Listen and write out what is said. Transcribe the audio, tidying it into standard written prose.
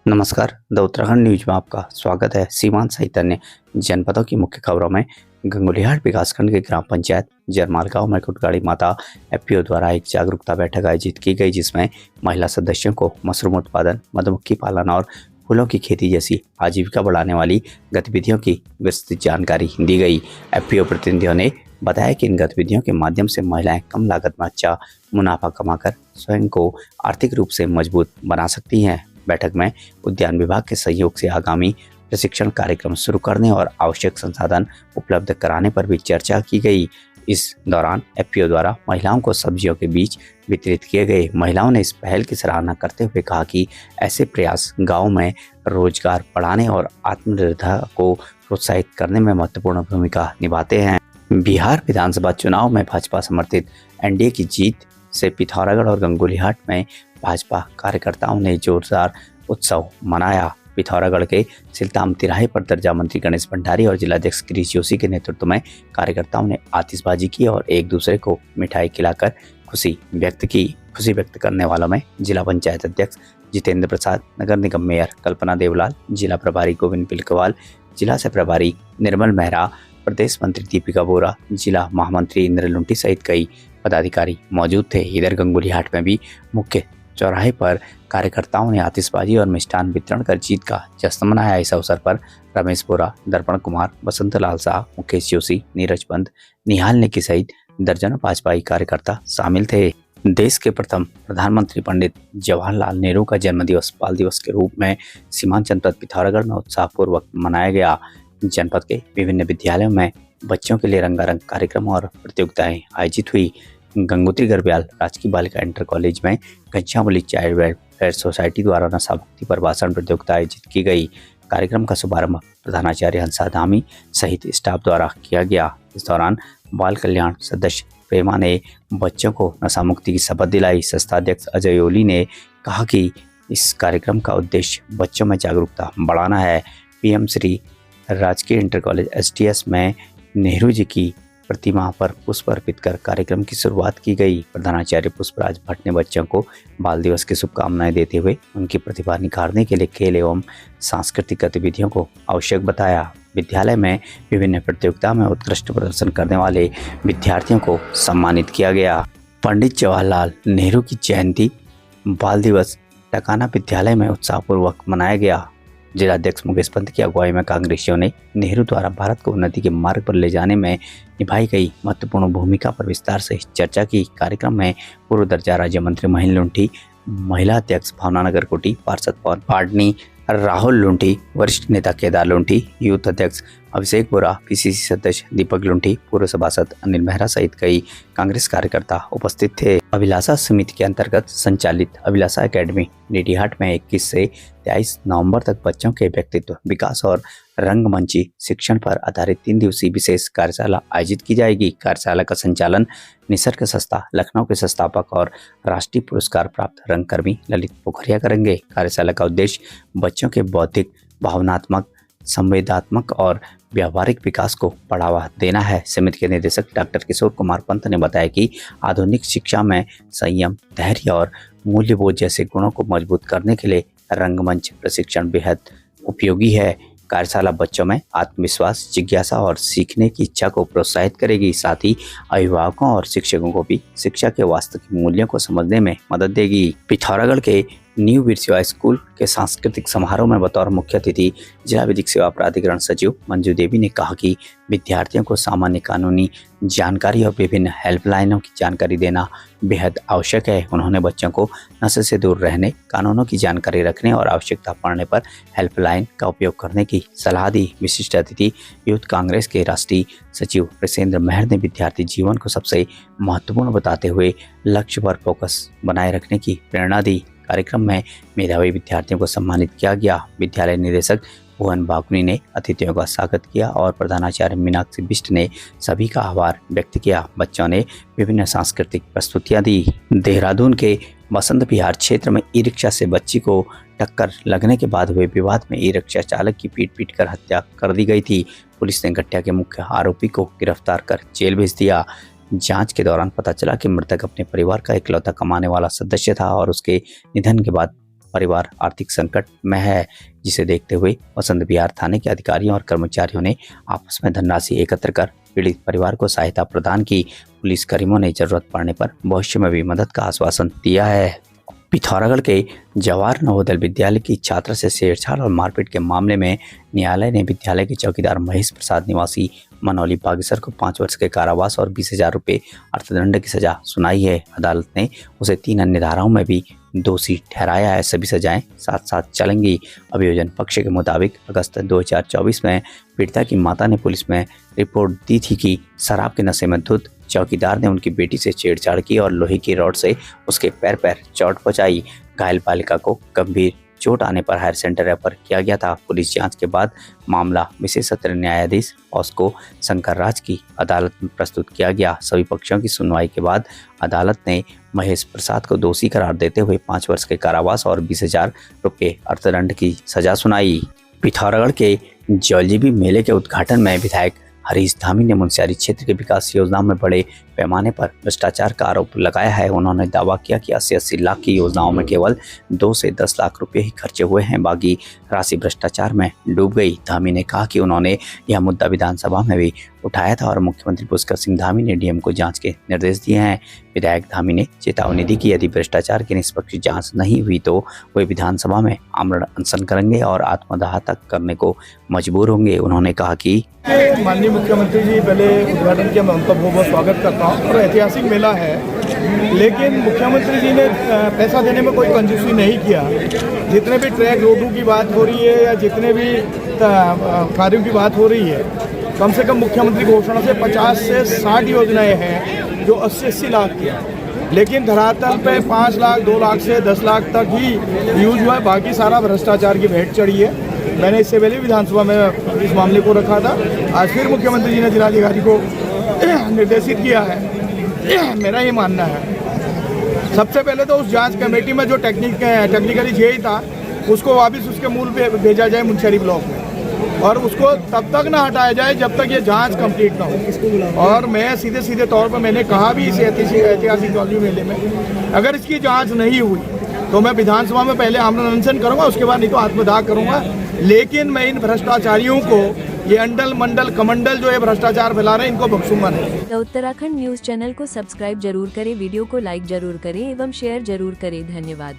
नमस्कार। The Uttarakhand news में आपका स्वागत है। सीमांत सहित जनपदों की मुख्य खबरों में गंगोलीहाट विकासखंड के ग्राम पंचायत जरमाल गांव में कुटगाड़ी माता एफपीओ द्वारा एक जागरूकता बैठक आयोजित की गई, जिसमें महिला सदस्यों को मशरूम उत्पादन, मधुमक्खी पालन और फूलों की खेती जैसी आजीविका बढ़ाने वाली गतिविधियों की विस्तृत जानकारी दी गई। एफपीओ प्रतिनिधियों ने बताया कि इन गतिविधियों के माध्यम से महिलाएं कम लागत में अच्छा मुनाफा कमाकर स्वयं को आर्थिक रूप से मजबूत बना सकती हैं। बैठक में उद्यान विभाग के सहयोग से आगामी प्रशिक्षण कार्यक्रम शुरू करने और आवश्यक संसाधन उपलब्ध कराने पर भी चर्चा की गई। इस दौरान एफपीओ द्वारा महिलाओं को सब्जियों के बीज वितरित किए गए। महिलाओं ने इस पहल की सराहना करते हुए कहा कि ऐसे प्रयास गांव में रोजगार बढ़ाने और आत्मनिर्भरता को प्रोत्साहित करने में महत्वपूर्ण भूमिका निभाते हैं। बिहार विधानसभा चुनाव में भाजपा समर्थित एनडीए की जीत से पिथौरागढ़ और गंगोलीहाट में भाजपा कार्यकर्ताओं ने जोरदार उत्सव मनाया। पिथौरागढ़ के सिलताम तिराहे पर दर्जा मंत्री गणेश भंडारी और जिलाध्यक्ष गिरीश जोशी के नेतृत्व में कार्यकर्ताओं ने आतिशबाजी की और एक दूसरे को मिठाई खिलाकर खुशी व्यक्त की। खुशी व्यक्त करने वालों में जिला पंचायत अध्यक्ष जितेंद्र प्रसाद, नगर निगम मेयर कल्पना देवलाल, जिला प्रभारी गोविंद पिलकवाल, जिला से प्रभारी निर्मल मेहरा, प्रदेश मंत्री दीपिका बोरा, जिला महामंत्री इंद्र लुंटी सहित कई पदाधिकारी मौजूद थे। इधर गंगोलीहाट में भी मुख्य चौराहे पर कार्यकर्ताओं ने आतिशबाजी और मिष्ठान वितरण कर जीत का जश्न मनाया। इस अवसर पर रमेश बोरा, दर्पण कुमार, बसंत लाल शाह, मुकेश जोशी, नीरज पंत, निहाल नेकी सहित दर्जनों भाजपाई कार्यकर्ता शामिल थे। देश के प्रथम प्रधानमंत्री पंडित जवाहरलाल नेहरू का जन्मदिवस बाल दिवस के रूप में सीमांत जनपद पिथौरागढ़ में उत्साहपूर्वक मनाया गया। जनपद के विभिन्न विद्यालयों में बच्चों के लिए रंगारंग कार्यक्रम और प्रतियोगिताएं आयोजित हुई। गंगोत्री गर्ब्याल राजकीय बालिका इंटर कॉलेज में घनश्यामबली चाइल्ड वेलफेयर सोसाइटी द्वारा नशा मुक्ति पर भाषण प्रतियोगिता आयोजित की गई। कार्यक्रम का शुभारंभ प्रधानाचार्य हंसा धामी सहित स्टाफ द्वारा किया गया। इस दौरान बाल कल्याण सदस्य प्रेमा ने बच्चों को नशा मुक्ति की शपथ दिलाई। संस्थाध्यक्ष अजय ओली ने कहा कि इस कार्यक्रम का उद्देश्य बच्चों में जागरूकता बढ़ाना है। पीएम श्री राजकीय इंटर कॉलेज एसटीएस में नेहरू जी की प्रतिमा पर पुष्प अर्पित कर कार्यक्रम की शुरुआत की गई। प्रधानाचार्य पुष्पराज भट्ट ने बच्चों को बाल दिवस की शुभकामनाएं देते हुए उनकी प्रतिभा निखारने के लिए खेल एवं सांस्कृतिक गतिविधियों को आवश्यक बताया। विद्यालय में विभिन्न प्रतियोगिता में उत्कृष्ट प्रदर्शन करने वाले विद्यार्थियों को सम्मानित किया गया। पंडित जवाहरलाल नेहरू की जयंती बाल दिवस टकाना विद्यालय में उत्साहपूर्वक मनाया गया। जिलाध्यक्ष मुकेश पंत की अगुवाई में कांग्रेसियों ने नेहरू द्वारा भारत को उन्नति के मार्ग पर ले जाने में निभाई गई महत्वपूर्ण भूमिका पर विस्तार से चर्चा की। कार्यक्रम में पूर्व दर्जा राज्य मंत्री महेंद्र लुंठी, महिला अध्यक्ष भावना नगर कोटी, पार्षद पवन पाडनी, राहुल लुंठी, वरिष्ठ नेता केदार लुंठी, यूथ अध्यक्ष अभिषेक बोरा, पीसीसी सदस्य दीपक लुंठी, पूर्व सभासद अनिल मेहरा सहित कई कांग्रेस कार्यकर्ता उपस्थित थे। अभिलाषा समिति के अंतर्गत संचालित अभिलाषा एकेडमी डीडीहाट में 21 से 23 नवंबर तक बच्चों के व्यक्तित्व विकास और रंगमंची शिक्षण पर आधारित 3 दिवसीय विशेष कार्यशाला आयोजित की जाएगी। कार्यशाला का संचालन निसर्ग संस्था लखनऊ के संस्थापक और राष्ट्रीय पुरस्कार प्राप्त रंगकर्मी ललित पोखरिया करेंगे। कार्यशाला का उद्देश्य बच्चों के बौद्धिक, भावनात्मक, संवेदनात्मक और व्यावहारिक विकास को बढ़ावा देना है। समिति के निदेशक डॉक्टर किशोर कुमार पंत ने बताया कि आधुनिक शिक्षा में संयम, धैर्य और मूल्यबोध जैसे गुणों को मजबूत करने के लिए रंगमंच प्रशिक्षण बेहद उपयोगी है। कार्यशाला बच्चों में आत्मविश्वास, जिज्ञासा और सीखने की इच्छा को प्रोत्साहित करेगी। साथ ही अभिभावकों और शिक्षकों को भी शिक्षा के वास्तविक मूल्यों को समझने में मदद देगी। पिथौरागढ़ के न्यू बिरसिया स्कूल के सांस्कृतिक समारोह में बतौर मुख्य अतिथि जिला विधिक सेवा प्राधिकरण सचिव मंजू देवी ने कहा कि विद्यार्थियों को सामान्य कानूनी जानकारी और विभिन्न हेल्पलाइनों की जानकारी देना बेहद आवश्यक है। उन्होंने बच्चों को नशे से दूर रहने, कानूनों की जानकारी रखने और आवश्यकता पड़ने पर हेल्पलाइन का उपयोग करने की सलाह दी। विशिष्ट अतिथि यूथ कांग्रेस के राष्ट्रीय सचिव प्रसेंद्र मेहर ने विद्यार्थी जीवन को सबसे महत्वपूर्ण बताते हुए लक्ष्य पर फोकस बनाए रखने की प्रेरणा दी। कार्यक्रम में मेधावी विद्यार्थियों को सम्मानित किया गया। विद्यालय निदेशक भुवन बागुनी ने अतिथियों का स्वागत किया और प्रधानाचार्य मीनाक्षी बिष्ट ने सभी का आभार व्यक्त किया। बच्चों ने विभिन्न सांस्कृतिक प्रस्तुतियां दी। देहरादून के बसंत विहार क्षेत्र में ई रिक्शा से बच्ची को टक्कर लगने के बाद हुए विवाद में ई रिक्शा चालक की पीट कर हत्या कर दी गई थी। पुलिस ने घटना के मुख्य आरोपी को गिरफ्तार कर जेल भेज दिया। जांच के दौरान पता चला कि मृतक अपने परिवार का इकलौता कमाने वाला सदस्य था और उसके निधन के बाद परिवार आर्थिक संकट में है, जिसे देखते हुए वसंत विहार थाने के अधिकारियों और कर्मचारियों ने आपस में धनराशि एकत्र कर पीड़ित परिवार को सहायता प्रदान की। पुलिसकर्मियों ने जरूरत पड़ने पर भविष्य में भी मदद का आश्वासन दिया है। पिथौरागढ़ के जवाहर नवोदय विद्यालय की छात्रा से छेड़छाड़ और मारपीट के मामले में न्यायालय ने विद्यालय के चौकीदार महेश प्रसाद निवासी मनौली बागेश्वर को 5 वर्ष के कारावास और 20,000 रुपये अर्थदंड की सजा सुनाई है। अदालत ने उसे 3 अन्य धाराओं में भी दोषी ठहराया है। सभी सजाएं साथ साथ चलेंगी। अभियोजन पक्ष के मुताबिक अगस्त 2024 में पीड़िता की माता ने पुलिस में रिपोर्ट दी थी कि शराब के नशे में धुत चौकीदार ने उनकी बेटी से छेड़छाड़ की और लोहे की रॉड से उसके पैर चोट पहुंचाई। घायल बालिका को गंभीर चोट आने पर हायर सेंटर रेफर किया गया था। पुलिस जांच के बाद मामला विशेष सत्र न्यायाधीश ऑस्को शंकर राज की अदालत में प्रस्तुत किया गया। सभी पक्षों की सुनवाई के बाद अदालत ने महेश प्रसाद को दोषी करार देते हुए 5 वर्ष के कारावास और 20,000 रुपये अर्थदंड की सजा सुनाई। पिथौरागढ़ के जौलजीबी मेले के उद्घाटन में विधायक हरीश धामी ने मुनस्यारी क्षेत्र के विकास योजनाओं में बड़े पैमाने पर भ्रष्टाचार का आरोप लगाया है। उन्होंने दावा किया कि 80-80 लाख की योजनाओं में केवल 2 से 10 लाख रुपए ही खर्चे हुए हैं, बाकी राशि भ्रष्टाचार में डूब गई। धामी ने कहा कि उन्होंने यह मुद्दा विधानसभा में भी उठाया था और मुख्यमंत्री पुष्कर सिंह धामी ने डीएम को जांच के निर्देश दिए हैं। विधायक धामी ने चेतावनी दी कि यदि भ्रष्टाचार की निष्पक्ष जांच नहीं हुई तो वे विधानसभा में आमरण अनशन करेंगे और आत्मदाह तक करने को मजबूर होंगे। उन्होंने कहा कि माननीय मुख्यमंत्री जी, पहले उद्घाटन किया, मैं उनका बहुत बहुत स्वागत करता हूँ और ऐतिहासिक मेला है, लेकिन मुख्यमंत्री जी ने पैसा देने में कोई कंजूसी नहीं किया। जितने भी ट्रैक रोडों की बात हो रही है या जितने भी कार्यों की बात हो रही है, कम से कम मुख्यमंत्री की घोषणा से 50 से 60 योजनाएं हैं जो 80-80 लाख की है, लेकिन धरातल पे 5 लाख 2 लाख से 10 लाख तक ही यूज हुआ है, बाकी सारा भ्रष्टाचार की भेंट चढ़ी है। मैंने इससे पहले विधानसभा में इस मामले को रखा था। आज फिर मुख्यमंत्री जी ने जिलाधिकारी को निर्देशित किया है। मेरा ये मानना है, सबसे पहले तो उस जांच कमेटी में जो टेक्निकली यही था, उसको वापस उसके मूल पे भेजा जाए मुनस्यारी ब्लॉक में, और उसको तब तक ना हटाया जाए जब तक ये जांच कंप्लीट ना हो। और मैं सीधे तौर पर मैंने कहा भी इस ऐतिहासिक जौलजीबी मेले में, अगर इसकी जाँच नहीं हुई तो मैं विधानसभा में पहले आमरण अनशन करूँगा, उसके बाद नहीं तो आत्मदाह करूँगा। लेकिन मैं इन भ्रष्टाचारियों को, ये अंडल मंडल कमंडल जो है भ्रष्टाचार फैला रहे हैं, इनको बख्शूंगा नहीं। तो उत्तराखंड न्यूज चैनल को सब्सक्राइब जरूर करें, वीडियो को लाइक जरूर करें एवं शेयर जरूर करें। धन्यवाद।